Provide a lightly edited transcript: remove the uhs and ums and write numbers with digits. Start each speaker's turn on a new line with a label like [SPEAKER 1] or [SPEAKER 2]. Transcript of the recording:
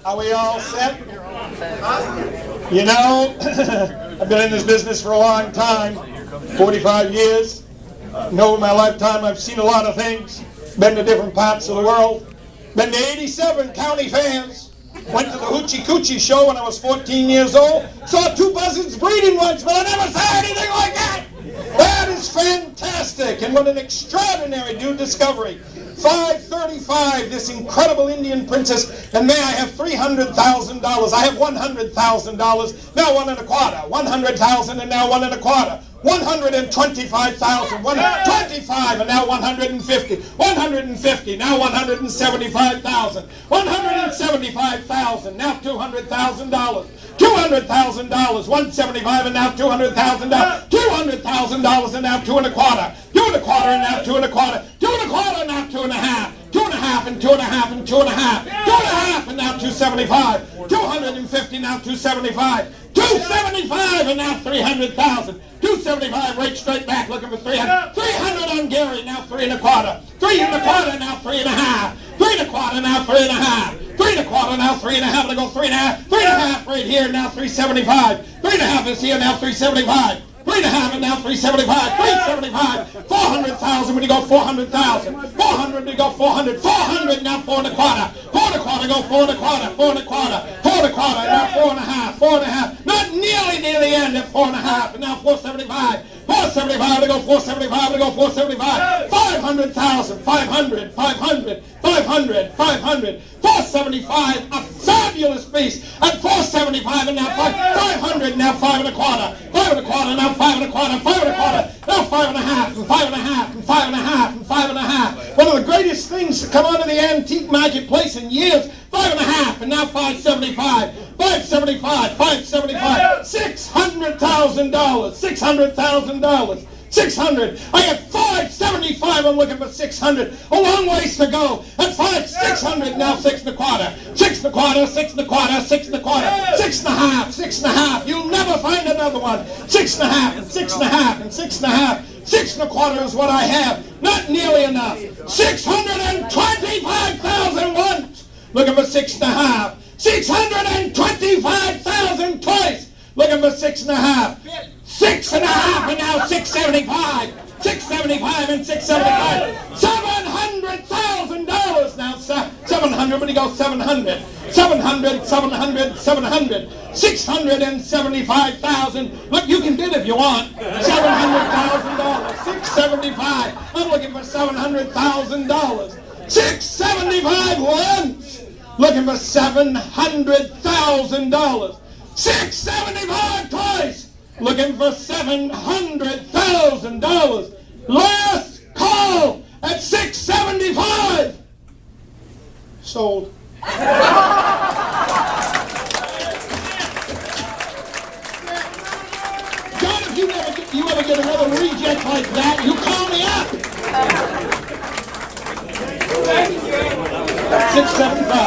[SPEAKER 1] Are we all set? You know, I've been in this business for a long time, 45 years. Know in my lifetime I've seen a lot of things. Been to different parts of the world. Been to 87 county fairs. Went to the Hoochie Coochie show when I was 14 years old. Saw 2 buzzards breeding once, but I never saw anything like that. That is fantastic, and what an extraordinary new discovery. 535, this incredible Indian princess, and may I have $300,000. I have $100,000, now 1 1/4, 100,000 and now 1 1/4. 125,000, 125, and now 150, 150, now 175,000, 175,000, now $200,000, $200,000, 175, and now $200,000, $200,000, and now 2 1/4, 2 1/4, and now 2 1/4, 2 1/4, and now 2 1/2, 2 1/2, and 2 1/2, and 2 1/2, 2 1/2, and now 275, 250, now 275, 275, and now 300,000. 275, right straight back, looking for 300. 300 on Gary, now 3 1/4. 3 1/4, now 3 1/2. 3 1/4, now 3 1/2. 3 1/4, now 3 1/2. I'm going to go 3 1/2. 3 1/2 right here, now 375. 3 1/2 is here, now 375. 3 1/2, and now 375. 375. 400,000 when you go 400,000. 400 when you go 400. 400, now 4 1/4. 4 1/4, go 4 1/4. 4 1/4. 4 1/4, now 4 1/2. 4 1/2. Not nearly near the end at 4 1/2, and now 475. 475 to go 475 to go 475. 500,000. 500. 500. 500. 500. 475. A fabulous piece at 475, and now 500. Now 5 1/4. 5 1/4. Now 5 1/4. 5 1/4. Now 5 1/2. And 5 1/2. And 5 1/2. And 5 1/2. One of the greatest things to come out of the antique marketplace in years. 5 1/2. And now 575. 575, 575, $600,000, $600,000, 600. I got 575. I'm looking for 600. A long ways to go. At 600 now. 6 1/4, 6 1/4, 6 1/4, 6 1/4, 6 1/2, 6 1/2. You'll never find another one. 6 1/2, and 6 1/2, and 6 1/2. 6 1/4 is what I have. Not nearly enough. 625,000 once. Looking for 6 1/2. 625,000 twice. Looking for 6 1/2. 6 1/2, and now 675. 675 and 675. $700,000 now. 700 when you go 700. 700, 700, 700. 675,000. Look, you can bid if you want. $700,000. 675. I'm looking for $700,000. 675 once. Looking for $700,000. 675 twice. Looking for $700,000. Last call at 675. Sold. John, if you ever get another reject like that, you call me up. 675.